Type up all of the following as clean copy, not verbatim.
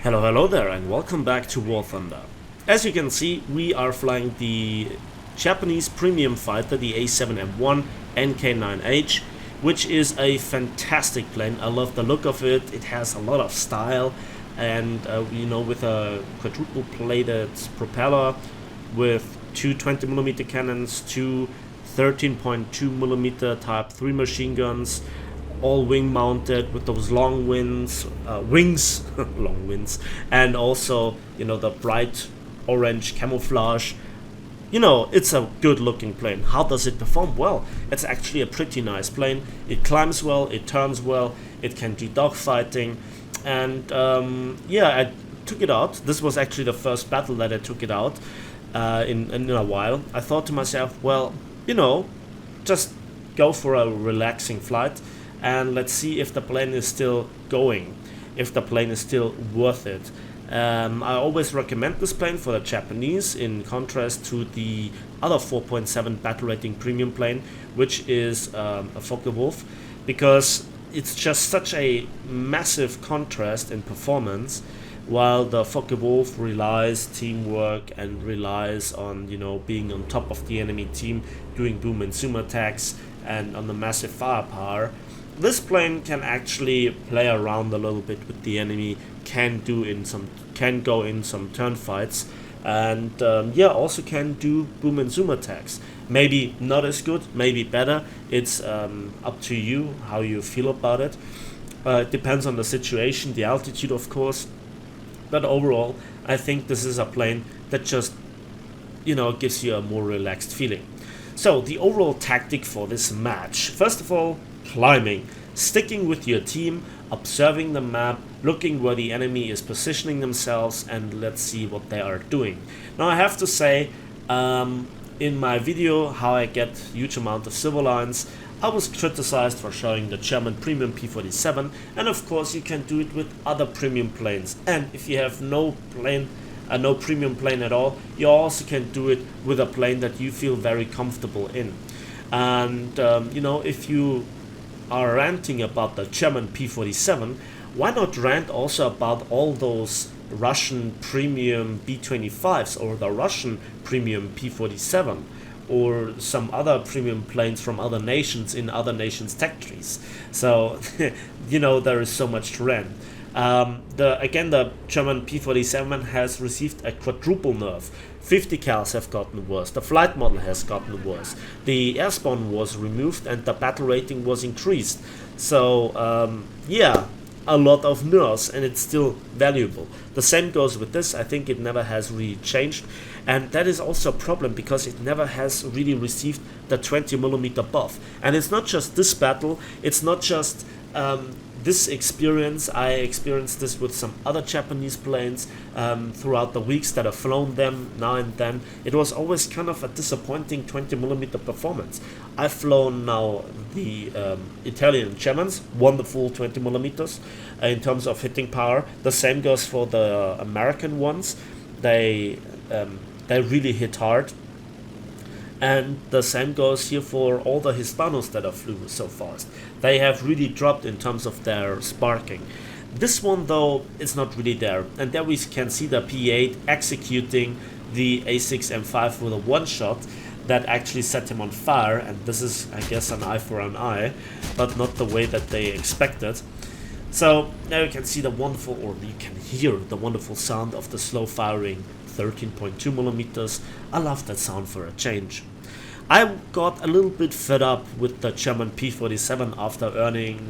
Hello there, and welcome back to War Thunder. As you can see, we are flying the Japanese premium fighter, the A7M1 NK9H, which is a fantastic plane. I love the look of it. It has a lot of style, and with a quadruple plated propeller, with two 20mm cannons, two 13.2mm Type 3 machine guns, all wing mounted with those long wings, long wings, and also the bright orange camouflage. It's a good looking plane. How does it perform? Well, it's actually a pretty nice plane. It climbs well, it turns well, it can do dogfighting, and I took it out. This was actually the first battle that I took it out in a while. I thought to myself, well, just go for a relaxing flight, and let's see if the plane is still going, if the plane is still worth it. I always recommend this plane for the Japanese, in contrast to the other 4.7 battle rating premium plane, which is a Focke-Wulf, because it's just such a massive contrast in performance. While the Focke-Wulf relies teamwork and relies on being on top of the enemy team, doing boom and zoom attacks, and on the massive firepower, this plane can actually play around a little bit with the enemy, can go in some turn fights, and also can do boom and zoom attacks. Maybe not as good, maybe better. It's up to you how you feel about it. It depends on the situation, the altitude, of course. But overall, I think this is a plane that just gives you a more relaxed feeling. So the overall tactic for this match: first of all, climbing, sticking with your team, observing the map, looking where the enemy is positioning themselves, and let's see what they are doing. Now I have to say, in my video how I get huge amount of silver lines, I was criticized for showing the German premium P-47, and of course you can do it with other premium planes. And if you have no premium plane at all, you also can do it with a plane that you feel very comfortable in. And if you are ranting about the German P-47, why not rant also about all those Russian premium B-25s, or the Russian premium P-47, or some other premium planes from other nations in other nations' tech trees? So there is so much to rant. The German P-47 has received a quadruple nerf. 50 cals have gotten worse, the flight model has gotten worse, the airspawn was removed, and the battle rating was increased. So a lot of nerfs, and it's still valuable. The same goes with this. I think it never has really changed, and that is also a problem because it never has really received the 20mm buff. And it's not just this battle, it's not just this experience. I experienced this with some other Japanese planes throughout the weeks that I've flown them now and then. It was always kind of a disappointing 20mm performance. I've flown now the Italian and Germans, wonderful 20mm in terms of hitting power. The same goes for the American ones. They really hit hard. And the same goes here for all the Hispanos that have flew so fast. They have really dropped in terms of their sparking. This one, though, is not really there. And there we can see the P8 executing the A6M5 with a one-shot that actually set him on fire. And this is, I guess, an eye for an eye, but not the way that they expected. So now you can see the wonderful, or you can hear the wonderful sound of the slow firing 13.2mm. I love that sound for a change. I got a little bit fed up with the German P-47 after earning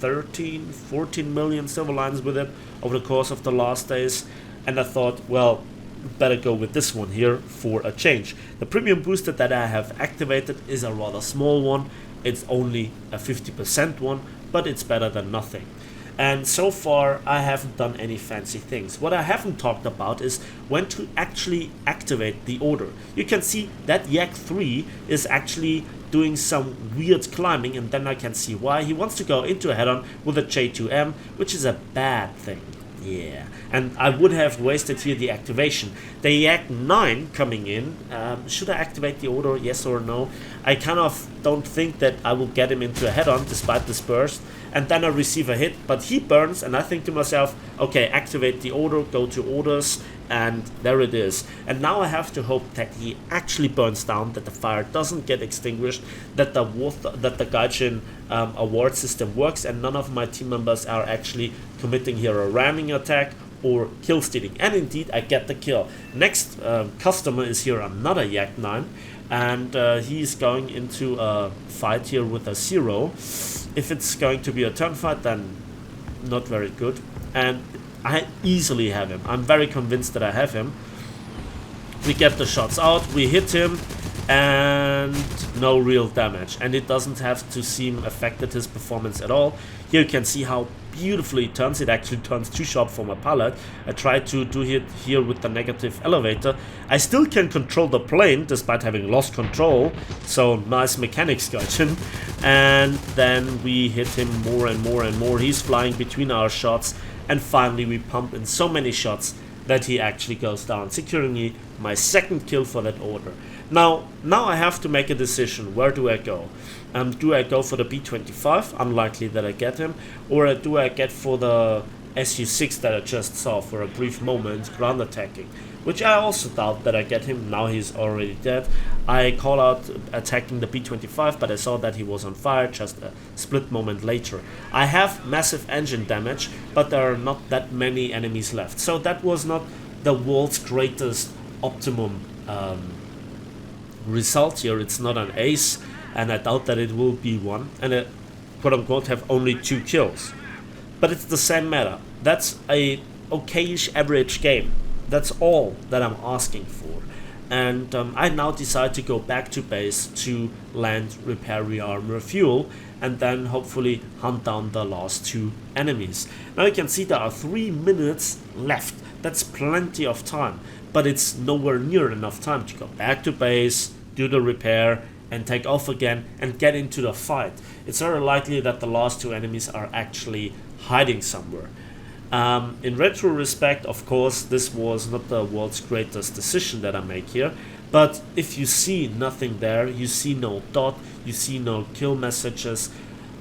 14 million silver lines with it over the course of the last days, and I thought, well, better go with this one here for a change. The premium booster that I have activated is a rather small one. It's only a 50% one, but it's better than nothing. And so far I haven't done any fancy things. What I haven't talked about is when to actually activate the order. You can see that Yak 3 is actually doing some weird climbing, and then I can see why. He wants to go into a head-on with a J2M, which is a bad thing. Yeah, and I would have wasted here the activation. The Yak 9 coming in, should I activate the order, yes or no? I kind of don't think that I will get him into a head-on despite this burst, and then I receive a hit, but he burns, and I think to myself, okay, activate the order, go to orders, and there it is. And now I have to hope that he actually burns down, that the fire doesn't get extinguished, that the Gaijin award system works, and none of my team members are actually committing here a ramming attack or kill stealing. And indeed, I get the kill. Next customer is here another Yak 9, and he's going into a fight here with a 0. If it's going to be a turn fight, then not very good. And I easily have him. I'm very convinced that I have him. We get the shots out, we hit him, and no real damage. And it doesn't have to seem affected his performance at all. Here you can see how beautifully it turns. It actually turns too sharp for my pallet. I tried to do it here with the negative elevator. I still can control the plane despite having lost control. So nice mechanics, Gaijin. And then we hit him more and more and more. He's flying between our shots. And finally we pump in so many shots that he actually goes down, securing me my second kill for that order. Now I have to make a decision. Where do I go? Do I go for the B25? Unlikely that I get him. Or do I get for the SU6 that I just saw for a brief moment, ground attacking? Which I also doubt that I get him. Now he's already dead. I call out attacking the B25, but I saw that he was on fire just a split moment later. I have massive engine damage, but there are not that many enemies left. So that was not the world's greatest optimum result here. It's not an ace, and I doubt that it will be one. And I, quote unquote, have only 2 kills. But it's the same matter. That's a okayish average game. That's all that I'm asking for. And I now decide to go back to base to land, repair, rearm, refuel, and then hopefully hunt down the last 2 enemies. Now you can see there are 3 minutes left. That's plenty of time, but it's nowhere near enough time to go back to base, do the repair, and take off again and get into the fight. It's very likely that the last 2 enemies are actually hiding somewhere. In retrospect, of course, this was not the world's greatest decision that I make here, but if you see nothing there, you see no dot, you see no kill messages,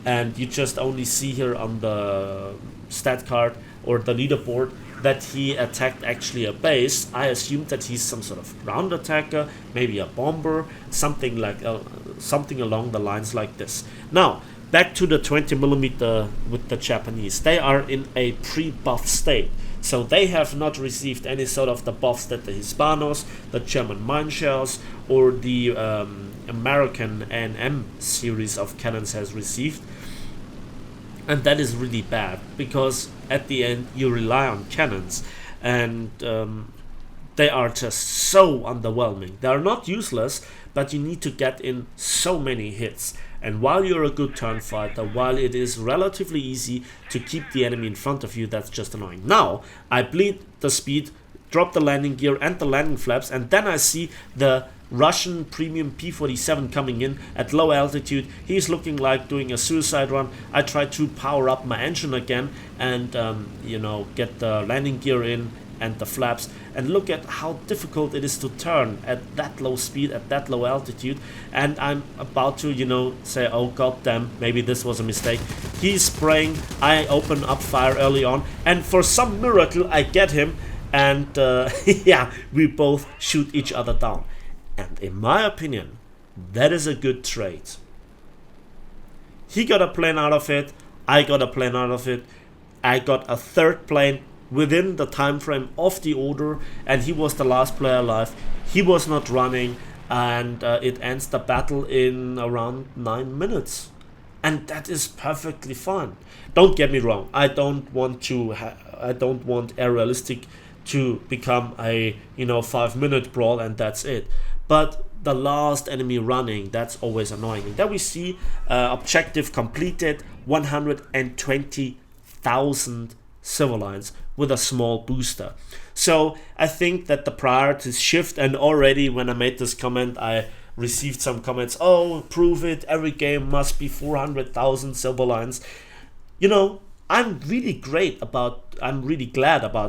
and you just only see here on the stat card or the leaderboard that he attacked actually a base, I assumed that he's some sort of ground attacker, maybe a bomber, something like something along the lines like this. Now, back to the 20mm with the Japanese. They are in a pre-buff state, so they have not received any sort of the buffs that the Hispanos, the German mine shells, or the American A7M series of cannons has received. And that is really bad, because at the end you rely on cannons, and they are just so underwhelming. They are not useless, but you need to get in so many hits. And while you're a good turn fighter, while it is relatively easy to keep the enemy in front of you, that's just annoying. Now, I bleed the speed, drop the landing gear and the landing flaps, and then I see the Russian premium P-47 coming in at low altitude. He's looking like doing a suicide run. I try to power up my engine again and, you know, get the landing gear in and the flaps, and look at how difficult it is to turn at that low speed, at that low altitude. And I'm about to, you know, say, oh goddamn, maybe this was a mistake. He's spraying, I open up fire early on, and for some miracle I get him, and yeah, we both shoot each other down. And in my opinion, that is a good trade. He got a plane out of it, I got a plane out of it, I got a 3rd plane within the time frame of the order, and he was the last player alive. He was not running, and it ends the battle in around 9 minutes, and that is perfectly fine. Don't get me wrong, I don't want Air Realistic to become a 5-minute brawl and that's it. But the last enemy running, that's always annoying. And then we see objective completed, 120,000 silver lines with a small booster. So I think that the priorities shift, and already when I made this comment I received some comments, oh, prove it, every game must be 400,000 silver lines. You know, I'm really glad about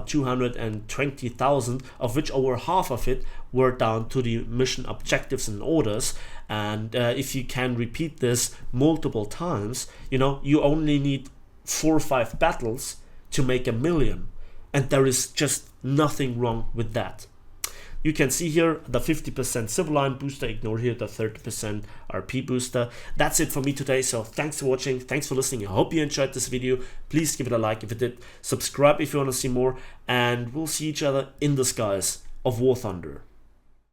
220,000, of which over half of it were down to the mission objectives and orders. And if you can repeat this multiple times, you know, you only need 4 or 5 battles to make 1 million, and there is just nothing wrong with that. You can see here the 50% civil line booster, ignore here the 30% RP booster. That's it for me today, so thanks for watching, thanks for listening. I hope you enjoyed this video. Please give it a like if you did, subscribe if you want to see more, and we'll see each other in the skies of War Thunder.